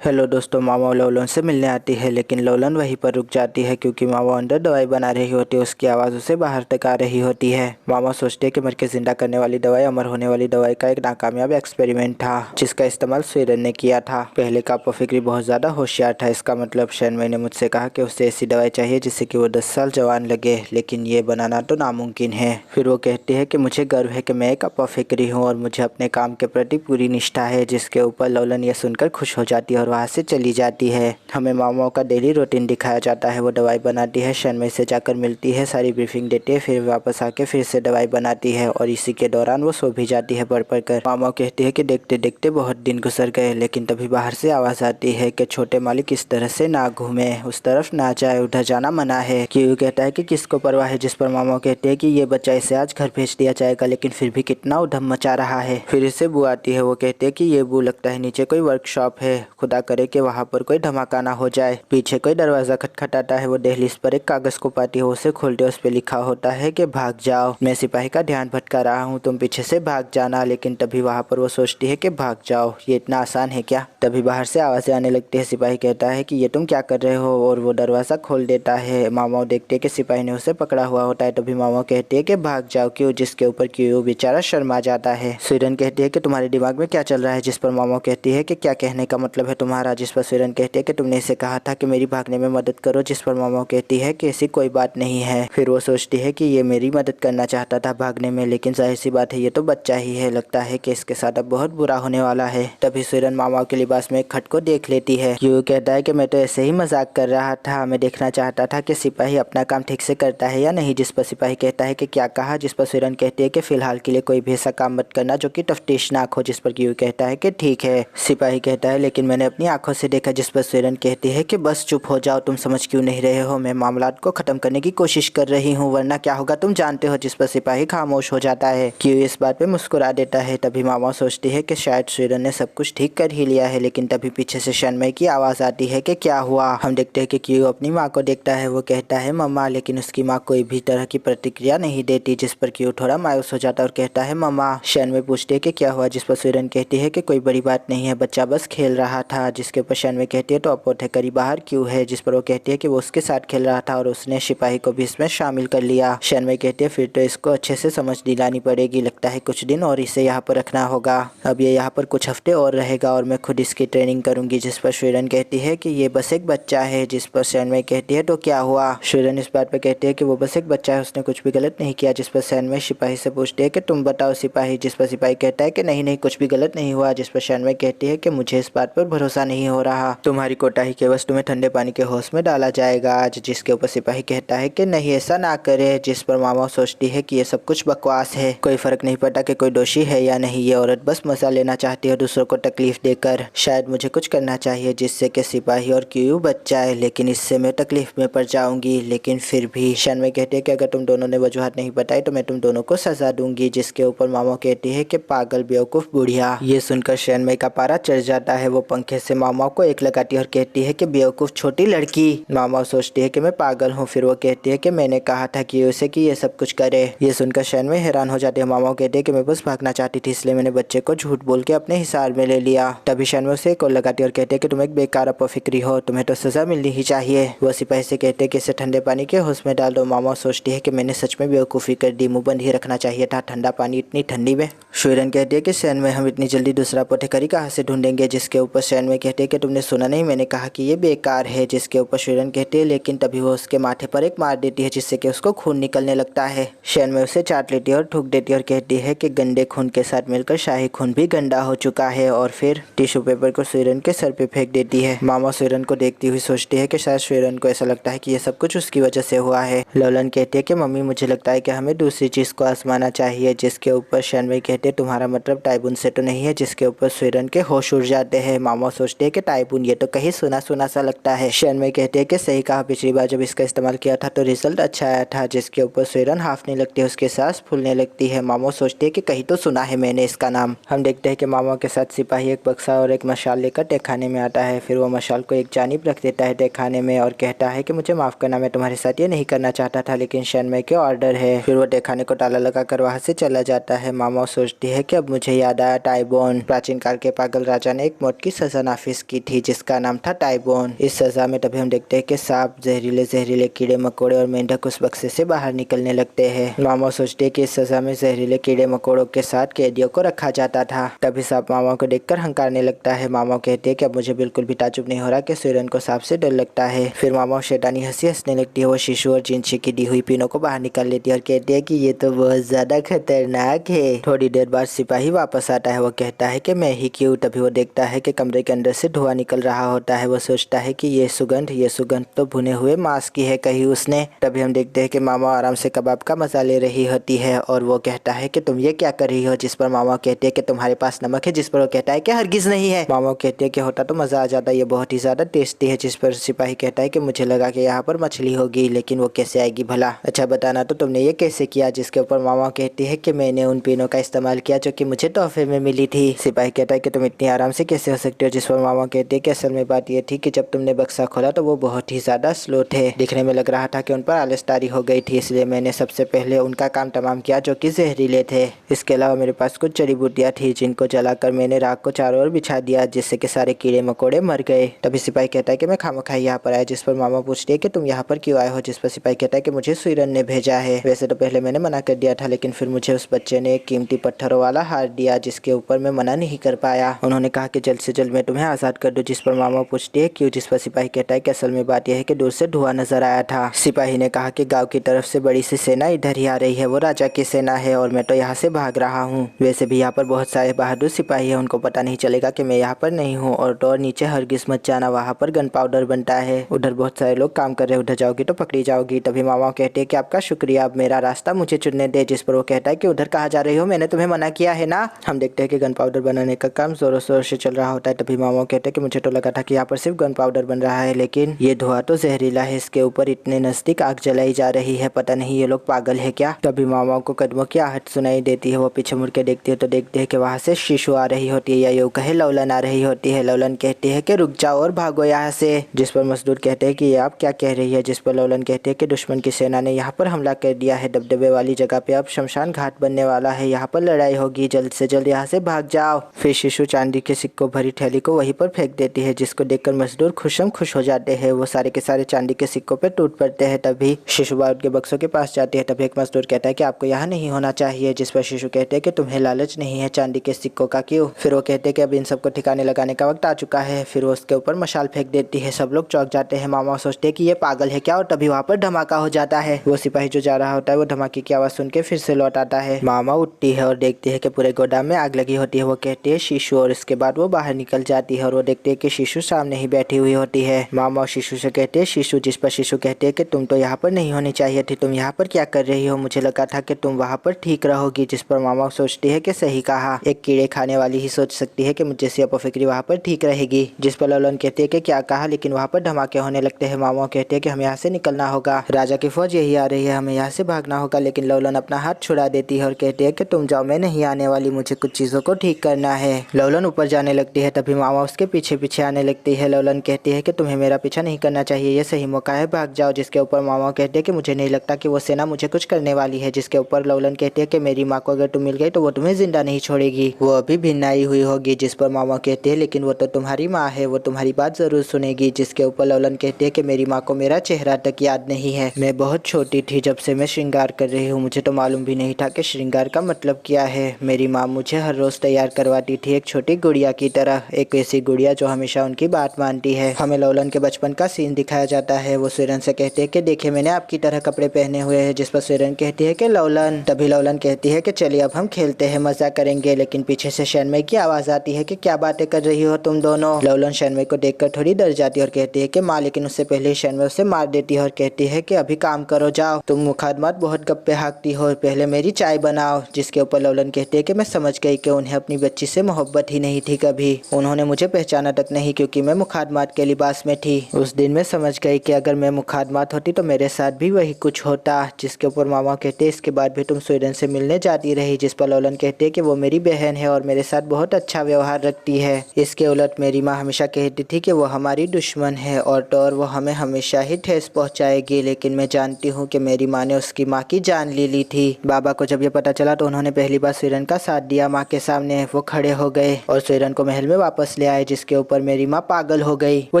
Hello दोस्तों, मामा लोलन से मिलने आती है लेकिन लोलन वहीं पर रुक जाती है क्योंकि मामा अंदर दवाई बना रही होती है। उसकी आवाज़ उसे बाहर तक आ रही होती है। मामा सोचते हैं कि मर के जिंदा करने वाली दवाई अमर होने वाली दवाई का एक नाकामयाब एक्सपेरिमेंट था जिसका इस्तेमाल स्वीडन ने किया था। पहले का अपोफिक्री बहुत ज़्यादा होशियार था। इसका मतलब शैनवे ने मुझसे कहा कि उसे ऐसी दवाई चाहिए जिससे कि वो 10 साल जवान लगे, लेकिन ये बनाना तो नामुमकिन है। फिर वो कहती है कि मुझे गर्व है कि मैं एक अपोफिक्री हूँ और मुझे अपने काम के प्रति पूरी निष्ठा है, जिसके ऊपर लोलन ये सुनकर खुश हो जाती है और वहाँ से चली जाती है। हमें मामा का डेली रूटीन दिखाया जाता है। वो दवाई बनाती है, शनमई से जाकर मिलती है, सारी ब्रीफिंग देती है, फिर वापस आके फिर से दवाई बनाती है और इसी के दौरान वो सो भी जाती है पढ़ पढ़ कर। मामा कहती है कि देखते देखते बहुत दिन गुजर गए, लेकिन तभी बाहर से आवाज़ आती है कि छोटे मालिक इस तरह से ना घूमे, उस तरफ ना जाए, उधर जाना मना है। क्यू कहता है कि किसको परवाह है, जिस पर मामा कहते हैं कि ये बच्चा इसे आज घर भेज दिया जाएगा, लेकिन फिर भी कितना उधम मचा रहा है। फिर इससे बू आती है। वो कहते हैं कि ये बू लगता है नीचे कोई वर्कशॉप है, खुदा करे कि वहाँ पर कोई धमाका ना हो जाए। पीछे कोई दरवाजा खटखटाता है। वो दहलीज पर एक कागज को पाती है, उसे खोलते उस पे लिखा होता है कि भाग जाओ, मैं सिपाही का ध्यान भटका रहा हूँ, तुम पीछे से भाग जाना। लेकिन तभी वहाँ पर वो सोचती है कि भाग जाओ, ये इतना आसान है क्या। तभी बाहर से आवाज़ें आने लगती है। सिपाही कहता है कि ये तुम क्या कर रहे हो, और वो दरवाज़ा खोल देता है। मामा देखते है कि सिपाही ने उसे पकड़ा हुआ होता है। तभी मामा कहती है कि भाग जाओ क्यों, जिसके ऊपर क्यों बेचारा शर्मा जाता है। स्वीडन कहती है कि तुम्हारे दिमाग में क्या चल रहा है, जिस पर मामा कहती है कि क्या कहने का मतलब है तुम्हारा, जिस पर स्वीडन कहती है कि तुमने इसे कहा था कि मेरी भागने में मदद करो, जिस पर मामा कहती है कि ऐसी कोई बात नहीं है। फिर वो सोचती है कि ये मेरी मदद करना चाहता था भागने में, लेकिन जाहिर सी बात है ये तो बच्चा ही है, लगता है कि इसके साथ अब बहुत बुरा होने वाला है। तभी स्वीडन मामा के लिबास में एक खट को देख लेती है। क्यों कहता है कि मैं तो ऐसे ही मजाक कर रहा था, मैं देखना चाहता था कि सिपाही अपना काम ठीक से करता है या नहीं। जिस पर सिपाही कहता है कि क्या कहा, जिस पर स्वीडन कहती है कि फिलहाल के लिए कोई भी ऐसा काम मत करना जो कि तफ्तीशनाक हो। जिस पर क्यों कहता है कि ठीक है। सिपाही कहता है लेकिन मैंने अपनी आंखों से देखा। जिस पर स्वीडन कहती है कि बस चुप हो जाओ, तुम समझ क्यों नहीं रहे हो, मैं मामलात को खत्म करने की कोशिश कर रही हूँ, वरना क्या होगा तुम जानते हो। जिस पर सिपाही खामोश हो जाता है। क्यों इस बात पे मुस्कुरा देता है। तभी मामा सोचती है कि शायद स्वीडन ने सब कुछ ठीक कर ही लिया है, लेकिन तभी पीछे से शनमई की आवाज़ आती है कि क्या हुआ। हम देखते हैं कि क्यों अपनी माँ को देखता है। वो कहता है मम्मा, लेकिन उसकी माँ कोई भी तरह की प्रतिक्रिया नहीं देती। जिस पर क्यों थोड़ा मायूस हो जाता है और कहता है मम्मा। शनमई पूछती है कि क्या हुआ, जिस पर स्वीडन कहती है कि कोई बड़ी बात नहीं है, बच्चा बस खेल रहा था। जिसके ऊपर शनमई कहती है तो अपोथेकरी बाहर क्यों है। जिस पर वो कहती है कि वो उसके साथ खेल रहा था और उसने सिपाही को भी इसमें शामिल कर लिया। शनमई कहती है फिर तो इसको अच्छे से समझ दिलानी पड़ेगी, लगता है कुछ दिन और इसे यहाँ पर रखना होगा, अब ये यहाँ पर कुछ हफ्ते और रहेगा और मैं खुद इसकी ट्रेनिंग करूंगी। जिस पर स्वीडन कहती है कि ये बस एक बच्चा है। जिस पर शनमई कहती है तो क्या हुआ। स्वीडन इस बात पर कहती है कि वो बस एक बच्चा है, उसने कुछ भी गलत नहीं किया। जिस पर शनमई सिपाही से पूछती है कि तुम बताओ सिपाही। जिस पर सिपाही कहता है कि नहीं नहीं, कुछ भी गलत नहीं हुआ। जिस पर शनमई कहती है कि मुझे इस बात पर भरोसा नहीं हो रहा, तुम्हारी कोताही के बस तुम्हें ठंडे पानी के होश में डाला जाएगा आज। जिसके ऊपर सिपाही कहता है कि नहीं ऐसा ना करे। जिस पर मामा सोचती है कि ये सब कुछ बकवास है, कोई फर्क नहीं पड़ता कि कोई दोषी है या नहीं, ये औरत बस मजा लेना चाहती है दूसरों को तकलीफ देकर। शायद मुझे कुछ करना चाहिए जिससे कि सिपाही और क्यू बच जाए, लेकिन इससे मैं तकलीफ में पड़ जाऊंगी। लेकिन फिर भी शनमई कहती है कि अगर तुम दोनों ने वजूहत नहीं बताई तो मैं तुम दोनों को सजा दूंगी। जिसके ऊपर मामा कहती है कि पागल बेवकूफ बुढ़िया। ये सुनकर शनमई का पारा चढ़ जाता है। वो पंखे से मामा को एक लगाती है और कहती है कि बेवकूफ छोटी लड़की। मामा सोचती है कि मैं पागल हूँ। फिर वो कहती है कि मैंने कहा था कि उसे कि ये सब कुछ करे। ये सुनकर शनमई हैरान हो जाती है। मामा कहते हैं कि मैं बस भागना चाहती थी, इसलिए मैंने बच्चे को झूठ बोल के अपने हिसार में ले लिया। तभी शनमई उसे एक और लगाती है और कहते हैं कि तुम एक बेकार अपोफिक्री हो, तुम्हें तो सजा मिलनी ही चाहिए। वो सिपाही से कहते हैं कि इसे ठंडे पानी के होश में डाल दो। मामा सोचती है कि मैंने सच में बेवकूफ़ी कर दी, मुंह बंद ही रखना चाहिए था, ठंडा पानी इतनी ठंडी में। स्वीडन कहती है कि शनमई हम इतनी जल्दी दूसरा अपोथेकरी कहाँ से ढूंढेंगे। जिसके ऊपर शनमई कहते हैं कि तुमने सुना नहीं, मैंने कहा कि ये बेकार है। जिसके ऊपर स्वीडन कहती है लेकिन तभी वो उसके माथे पर एक मार देती है जिससे कि उसको खून निकलने लगता है। शनमई उसे चाट लेती है और थूक देती है और कहती है कि गंदे खून के साथ मिलकर शाही खून भी गंदा हो चुका है, और फिर टिश्यू पेपर को स्वीडन के सर पे फेंक देती है। मामा स्वीडन को देखती हुई सोचती है कि शायद स्वीडन को ऐसा लगता है कि ये सब कुछ उसकी वजह से हुआ है। लोलन कहती है कि मम्मी मुझे लगता है कि हमें दूसरी चीज को आजमाना चाहिए। जिसके ऊपर शनमई कहते हैं तुम्हारा मतलब टाइबून से तो नहीं है। जिसके ऊपर स्वीडन के होश उड़ जाते हैं। मामा सोचते हैं कि टाइबून, ये तो कहीं सुना सुना सा लगता है। शनमई कहते हैं कि सही कहा, पिछली बार जब इसका इस्तेमाल किया था तो रिजल्ट अच्छा आया था। जिसके ऊपर स्वीडन हाफने लगती है, उसके सांस फूलने लगती है। मामा सोचते हैं कि कहीं तो सुना है मैंने इसका नाम। हम देखते हैं कि मामा के साथ सिपाही एक बक्सा और एक मशाल लेकर तहखाने में आता है। फिर वो मशाल को एक जानिब रख देता है तहखाने में और कहता है कि मुझे माफ करना, मैं तुम्हारे साथ ये नहीं करना चाहता था, लेकिन शनमई के ऑर्डर है। फिर वो तहखाने को ताला लगाकर वहां से चला जाता है। मामा सोचती है कि अब मुझे याद आया टाइबोन, प्राचीन काल के पागल राजा ने एक मौत की सजा नाफिज की थी जिसका नाम था टाइबोन। इस सजा में तभी हम देखते हैं कि सांप, जहरीले कीड़े मकोड़े और मेंढक उस बक्से से बाहर निकलने लगते हैं। मामा सोचते हैं कि इस सजा में जहरीले कीड़े मकोड़ों के साथ कैदियों को रखा जाता था। तभी सांप मामा को देखकर हंकारने लगता है। मामा कहते हैं कि अब मुझे बिल्कुल भी ताज्जुब नहीं हो रहा कि सूरन को सांप से डर लगता है। फिर मामा शैतानी हंसी हंसने लगती है। वो शिशु और जिनसी की दी हुई पिनों को बाहर निकाल लेती है और कहती है कि ये तो बहुत ज्यादा खतरनाक है। थोड़ी देर बाद सिपाही वापस आता है। वो कहता है कि मैं ही क्यों। तभी वो देखता है कि कमरे के अंदर से धुआं निकल रहा होता है। वो सोचता है कि ये सुगंध तो भुने हुए मांस की है कहीं उसने। तभी हम देखते हैं कि मामा आराम से कबाब का मजा ले रही होती है और वो कहता है कि तुम ये क्या कर रही हो। जिस पर मामा कहते हैं कि तुम्हारे पास नमक है। जिस पर वो कहता है कि हरगिज नहीं है। मामा कहते हैं कि होता तो मजा आ जाता, ये बहुत ही ज्यादा टेस्टी है। जिस पर सिपाही कहता है कि मुझे लगा कि यहाँ पर मछली होगी, लेकिन वो कैसे आएगी भला। अच्छा बताना तो तुमने ये कैसे किया। जिसके ऊपर मामा कहती है कि मैंने उन पिनों का इस्तेमाल किया जो कि मुझे तोहफे में मिली थी। सिपाही कहता है कि तुम इतनी आराम से कैसे हो सकते हो। जिस पर मामा कहते हैं कि असल में बात यह थी कि जब तुमने बक्सा खोला तो वो बहुत ही ज्यादा स्लो थे। दिखने में लग रहा था कि उन पर आलसदारी हो गई थी, इसलिए मैंने सबसे पहले उनका काम तमाम किया जो कि जहरीले थे। इसके अलावा मेरे पास कुछ जड़ी बूटियां थी जिनको जलाकर मैंने राख को चारों ओर बिछा दिया, जिससे कि सारे कीड़े मकोड़े मर गए। तभी सिपाही कहता है कि मैं खामखाई यहाँ पर आया। जिस पर मामा पूछते हैं कि तुम यहाँ पर क्यों आए हो। जिस पर सिपाही कहता है कि मुझे सूरन ने भेजा है। वैसे तो पहले मैंने मना कर दिया था, लेकिन फिर मुझे उस बच्चे ने एक कीमती पत्थरों वाला हार दिया जिसके ऊपर मैं मना नहीं कर पाया। उन्होंने कहा कि जल्द से जल्द मैं तुम्हें आजाद कर दूं। जिस पर मामा पूछते हैं क्यों। जिस पर सिपाही कहता है कि असल में बात यह है कि दूर से धुआं नजर आया था। सिपाही ने कहा कि गांव की तरफ से बड़ी सी सेना इधर ही आ रही है, वो राजा की सेना है और मैं तो यहाँ से भाग रहा हूँ। वैसे भी यहाँ पर बहुत सारे बहादुर सिपाही है, उनको पता नहीं चलेगा कि मैं यहाँ पर नहीं हूँ। और नीचे हरगिज मत जाना, वहाँ पर गन पाउडर बनता है, उधर बहुत सारे लोग काम कर रहे हैं, उधर जाओगी तो पकड़ी जाओगी। तभी मामा कहते हैं कि आपका शुक्रिया, अब मेरा रास्ता मुझे चुनने दे। जिस पर वो कहता है कि उधर कहाँ जा रही हो, मैंने तुम्हें मना किया है ना। हम देखते हैं कि गन पाउडर बनाने का काम जोरों शोर से चल रहा होता है। तभी मामा कहते हैं कि मुझे तो लगा था कि यहाँ पर सिर्फ गन पाउडर बन रहा है, लेकिन ये धुआं तो जहरीला है। इसके ऊपर इतने नजदीक आग जलाई जा रही है, पता नहीं ये लोग पागल है क्या। तभी मामा को कदमों की आहट सुनाई देती है। वो पीछे मुड़ के देखती है तो देखते है कि वहाँ से शिशु आ रही होती है, या यूं कहे लौलन आ रही होती है। लौलन कहती है कि रुक जाओ और भागो यहाँ से। जिस पर मजदूर कहते हैं कि ये आप क्या कह रही है। जिस पर लौलन कहते हैं कि दुश्मन की सेना ने यहाँ पर हमला कर दिया है, दबदबे वाली जगह पे अब शमशान घाट बनने वाला है, यहाँ पर लड़ाई होगी, जल्द से जल्द यहाँ से भाग जाओ। फिर शिशु चांदी के सिक्कों भरी थैली को वहीं पर फेंक देती है, जिसको देखकर मजदूर खुश हो जाते हैं। वो सारे के सारे चांदी के सिक्कों पे टूट पड़ते हैं। तभी शिशु बारूद के बक्सों के पास जाती है। तभी एक मजदूर कहता है कि आपको यहाँ नहीं होना चाहिए। जिस पर शिशु कहते हैं कि तुम्हें लालच नहीं है चांदी के सिक्कों का क्यों। फिर वो कहते हैं कि अब इन सबको ठिकाने लगाने का वक्त आ चुका है। फिर वो उसके ऊपर मशाल फेंक देती है। सब लोग चौंक जाते हैं। मामा सोचते हैं कि ये पागल है क्या, और तभी वहाँ पर धमाका हो जाता है। वो सिपाही जो जा रहा होता है वो धमाके की आवाज सुन के फिर से लौट आता है। मामा उठती है और देखती है कि पूरे गोदाम में आग लगी होती है। वो कहती है शिशु, और इसके बाद वो बाहर निकल जाती है और वो देखते है कि शिशु सामने ही बैठी हुई होती है। मामा और शिशु से कहते हैं शिशु। जिस पर शिशु कहते हैं कि तुम तो यहाँ पर नहीं होनी चाहिए थी, तुम यहाँ पर क्या कर रही हो, मुझे लगा था कि तुम वहाँ पर ठीक रहोगी। जिस पर मामा सोचती है कि सही कहा, एक कीड़े खाने वाली ही सोच सकती है कि मुझे से अपफिक्री वहाँ पर ठीक रहेगी। जिस पर लौलन कहती है कि क्या कहा, लेकिन वहाँ पर धमाके होने लगते हैं। मामा कहते हैं कि हमें यहाँ से निकलना होगा, राजा की फौज यही आ रही है, हमें यहाँ से भागना होगा। लेकिन लौलन अपना हाथ छुड़ा देती है और कहती है कि तुम जाओ, मैं नहीं आने वाली, मुझे कुछ चीजों को ठीक करना है। लौलन ऊपर जाने लगती है। तभी मामा उसके पीछे पीछे आने लगती है। लौलन कहती है कि तुम्हें मेरा पीछा नहीं करना चाहिए, ये सही मौका है, भाग जाओ। जिसके ऊपर मामा कहते हैं कि मुझे नहीं लगता कि वो सेना मुझे कुछ करने वाली है। जिसके ऊपर लौलन कहती है कि मेरी माँ को अगर तुम मिल गई तो वो तुम्हें जिंदा नहीं छोड़ेगी, वो अभी भिन्न आई हुई होगी। जिस पर मामा कहते हैं लेकिन वो तो तुम्हारी माँ है, वो तुम्हारी बात जरूर सुनेगी। जिसके ऊपर लौलन कहती है कि मेरी माँ को मेरा चेहरा तक याद नहीं है, मैं बहुत छोटी थी जब से मैं श्रृंगार कर रही हूँ, मुझे तो मालूम भी नहीं था कि श्रृंगार का मतलब क्या है। मेरी माँ मुझे हर रोज तैयार करवाती थी, एक छोटी गुड़िया की तरह, एक ऐसी गुड़िया जो हमेशा उनकी बात मानती है। हमें लौलन के बचपन का सीन दिखाया जाता है। वो सूरन से कहते हैं कि देखिए मैंने आपकी तरह कपड़े पहने हुए हैं। जिस पर सूरन कहती है कि लौलन। तभी लौलन कहती है कि चलिए अब हम खेलते हैं, मजा करेंगे। लेकिन पीछे से शैनमई की आवाज आती है कि क्या बातें कर रही हो तुम दोनों। लौलन शैनमई को देखकर थोड़ी डर जाती है और कहती है कि माँ, लेकिन उससे पहले ही शैनमई उसे मार देती है और कहती है कि अभी काम करो, जाओ, तुम मुखादमात बहुत गप्पे हाँकती हो, पहले मेरी चाय बनाओ। जिसके ऊपर लौलन कहती है कि मैं समझ गई कि उन्हें अपनी बच्ची से मोहब्बत ही नहीं थी, कभी उन्होंने मुझे पहचाना तक नहीं, क्योंकि मैं मुखादमात के लिबास में थी। उस दिन मैं समझ गई कि अगर मैं मुखादमात होती तो मेरे साथ भी वही कुछ होता। जिसके ऊपर मामा कहते हैं इसके बाद भी तुम सूरन से मिलने जाती रही। जिस पर लौलन कहते हैं कि वो मेरी बहन है और मेरे साथ बहुत अच्छा व्यवहार रखती है। इसके उलट मेरी माँ हमेशा कहती थी कि वो हमारी दुश्मन है और वो हमें हमेशा ही ठेस पहुंचाएगी। लेकिन मैं जानती हूँ कि मेरी माँ ने उसकी माँ की जान ले ली थी। बाबा को जब ये पता चला तो उन्होंने पहली बार सूरन का साथ दिया माँ के सामने। वो खड़े हो गए और सूरन को महल में वापस ले आए, जिसके ऊपर मेरी माँ पागल हो गई। वो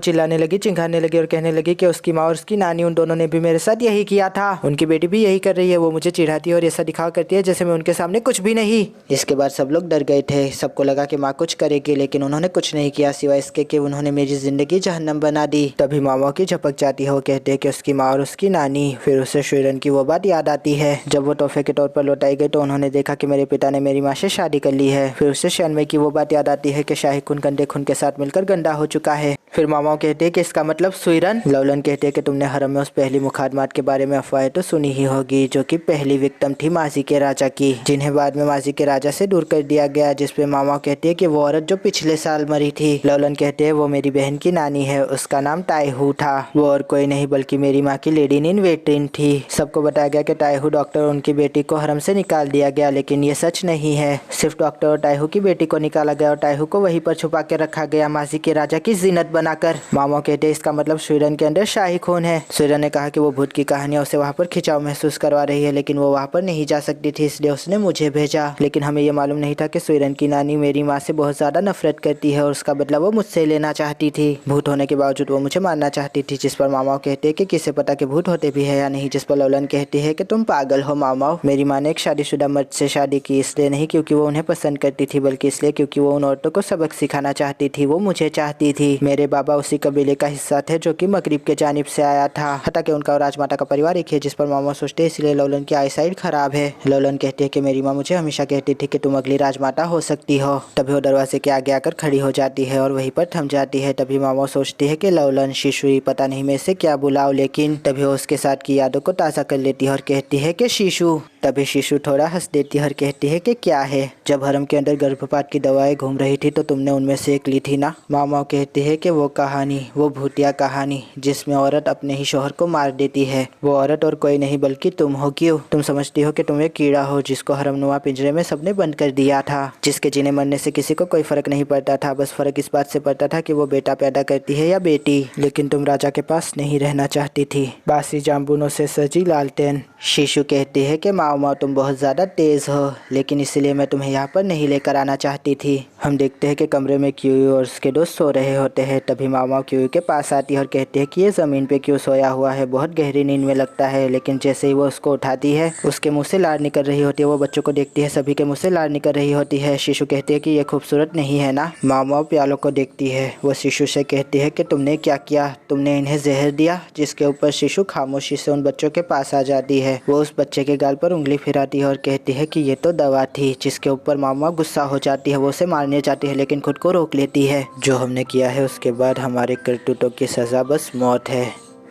चिल्लाने लगी, चिंघाने लगी और कहने लगी कि उसकी माँ और उसकी नानी उन दोनों ने भी मेरे साथ यही किया था। उनकी बेटी भी यही कर रही है। वो मुझे चिढ़ाती है और ऐसा दिखावा करती है जैसे मैं उनके सामने कुछ भी नहीं। इसके बाद सब लोग डर गए थे। सबको लगा कि माँ कुछ करेगी, लेकिन उन्होंने कुछ नहीं किया सिवाय इसके कि उन्होंने मेरी जिंदगी जहन्नम बना दी। तभी मामा की झपक जाती है। वो कहते हैं कि उसकी माँ और उसकी नानी। फिर उसे शुरन की वो बात याद आती है। जब वो तोहफे के तौर पर लौटाई गई तो उन्होंने देखा कि मेरे पिता ने मेरी माँ से शादी कर ली है। फिर उसे शनमई की वो बात याद आती है कि शाही खून गंदे खून के साथ मिलकर गंदा हो चुका है। फिर मामाओं कहते हैं कि इसका मतलब सुइरन। लवलन कहते हैं कि तुमने हरम में उस पहली मुखादमात के बारे में अफवाहें तो सुनी ही होगी, जो कि पहली विक्टिम थी माजी के राजा की, जिन्हें बाद में माजी के राजा से दूर कर दिया गया। जिसपे मामाओं कहते हैं कि वो औरत जो पिछले साल मरी थी। लवलन कहते हैं वो मेरी बहन की नानी है, उसका नाम टाइहू था। वो और कोई नहीं बल्कि मेरी माँ की लेडी इन वेटिंग थी। सबको बताया गया कि टाइहू डॉक्टर और उनकी बेटी को हरम से निकाल दिया गया, लेकिन ये सच नहीं है। सिर्फ डॉक्टर और टाइहू की बेटी को निकाला गया और टाइहू को वहीं पर छुपा के रखा गया, माजी के राजा की जीनत बनाकर। मामाओं कहते हैं इसका मतलब सुइरन के अंदर शाही खून है। सुइरन ने कहा कि वो भूत की कहानियां उसे वहाँ पर खिंचाव महसूस करवा रही है, लेकिन वो वहाँ पर नहीं जा सकती थी, इसलिए उसने मुझे भेजा। लेकिन हमें ये मालूम नहीं था कि सुइरन की नानी मेरी माँ से बहुत ज्यादा नफरत करती है और उसका बदला वो मुझसे लेना चाहती थी। भूत होने के बावजूद वो मुझे मारना चाहती थी। जिस पर मामाओं कहते हैं कि किसे पता कि भूत होते भी है या नहीं। जिस पर लवलन कहती है कि तुम पागल हो मामाओं, मेरी माँ ने एक शादीशुदा मर्द से शादी की, इसलिए नहीं क्योंकि वो उन्हें पसंद करती थी, बल्कि इसलिए क्योंकि वो उन औरतों को सबक सिखाना चाहती थी। वो मुझे चाहती थी। मेरे बाबा उसी कबीले का हिस्सा थे जो कि मगरिब के जानिब से आया था। हालांकि उनका और राजमाता का परिवार एक है। जिस पर मामा सोचते हैं इसलिए लवलन की आई साइड खराब है। लवलन कहती है कि मेरी माँ मुझे हमेशा कहती थी कि तुम अगली राजमाता हो सकती हो। तभी वो दरवाजे के आगे आकर खड़ी हो जाती है और वहीं पर थम जाती है। तभी मामा सोचती है कि लवलन शिशु, पता नहीं मैं इसे क्या बुलाऊं, लेकिन तभी वो उसके साथ की यादों को ताज़ा कर लेती है और कहती है कि शिशु। तभी शिशु थोड़ा हंस देती है और कहती है कि क्या है, जब हरम के अंदर गर्भपात की दवाएं घूम रही थी तो तुमने उनमें से एक ली थी ना। मामा कहती है कि वो कहानी, वो भूतिया कहानी जिसमें औरत अपने ही शोहर को मार देती है, वो औरत और कोई नहीं बल्कि तुम हो। क्यों? तुम समझती हो कि तुम एक कीड़ा हो जिसको हरमनुमा पिंजरे में सबने बंद कर दिया था, जिसके जीने मरने से किसी को कोई फर्क नहीं पड़ता था। बस फर्क इस बात से पड़ता था कि वो बेटा पैदा करती है या बेटी। लेकिन तुम राजा के पास नहीं रहना चाहती थी। बासी जामुनों से सजी लालटेन। शिशु कहती है कि माओ तुम बहुत ज़्यादा तेज़ हो, लेकिन इसलिए मैं तुम्हें यहाँ पर नहीं लेकर आना चाहती थी। हम देखते हैं कि कमरे में क्यू और उसके दोस्त सो रहे होते हैं। तभी मामा क्यू के पास आती है और कहती है कि ये ज़मीन पे क्यों सोया हुआ है, बहुत गहरी नींद में लगता है। लेकिन जैसे ही वो उसको उठाती है उसके मुँह से लार निकल रही होती है। वो बच्चों को देखती है, सभी के मुँह से लार निकल रही होती है। शिशु कहती है कि ये खूबसूरत नहीं है ना। मामा प्यालों को देखती है। वो शिशु से कहती है कि तुमने क्या किया, तुमने इन्हें जहर दिया। जिसके ऊपर शिशु खामोशी से उन बच्चों के पास आ जाती है। वो उस बच्चे के गाल पर उंगली फिराती है और कहती है कि ये तो दवा थी। जिसके ऊपर मामा गुस्सा हो जाती है। वो उसे मारने जाती है लेकिन खुद को रोक लेती है। जो हमने किया है उसके बाद हमारे करतूतों की सज़ा बस मौत है।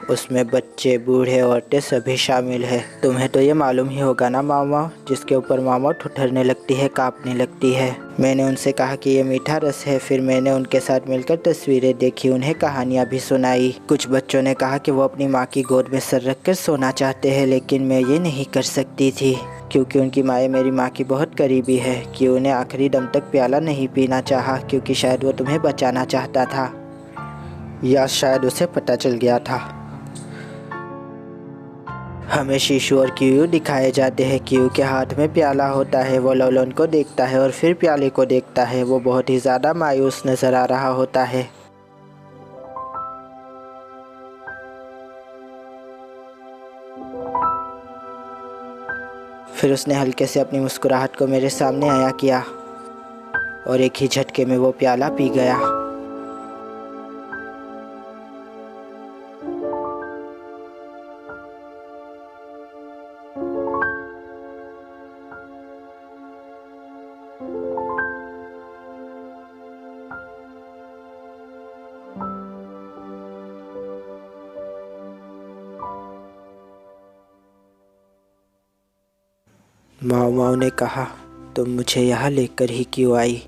उसमें बच्चे, बूढ़े, औरतें सभी शामिल है। तुम्हें तो ये मालूम ही होगा ना मामा। जिसके ऊपर मामा ठुठरने लगती है, कांपने लगती है। मैंने उनसे कहा कि ये मीठा रस है। फिर मैंने उनके साथ मिलकर तस्वीरें देखी, उन्हें कहानियाँ भी सुनाई। कुछ बच्चों ने कहा कि वो अपनी माँ की गोद में सर रख कर सोना चाहते हैं, लेकिन मैं ये नहीं कर सकती थी क्योंकि उनकी माँ मेरी माँ की बहुत करीबी है। कि उन्हें आखिरी दम तक प्याला नहीं पीना चाहा क्योंकि शायद वो तुम्हें बचाना चाहता था, या शायद उसे पता चल गया था। हमें शिशु और क्यू दिखाए जाते हैं। क्यू के हाथ में प्याला होता है। वो लवलन को देखता है और फिर प्याले को देखता है। वो बहुत ही ज़्यादा मायूस नज़र आ रहा होता है। फिर उसने हल्के से अपनी मुस्कुराहट को मेरे सामने आया किया और एक ही झटके में वो प्याला पी गया। माओ माओ ने कहा, तुम मुझे यहाँ लेकर ही क्यों आई?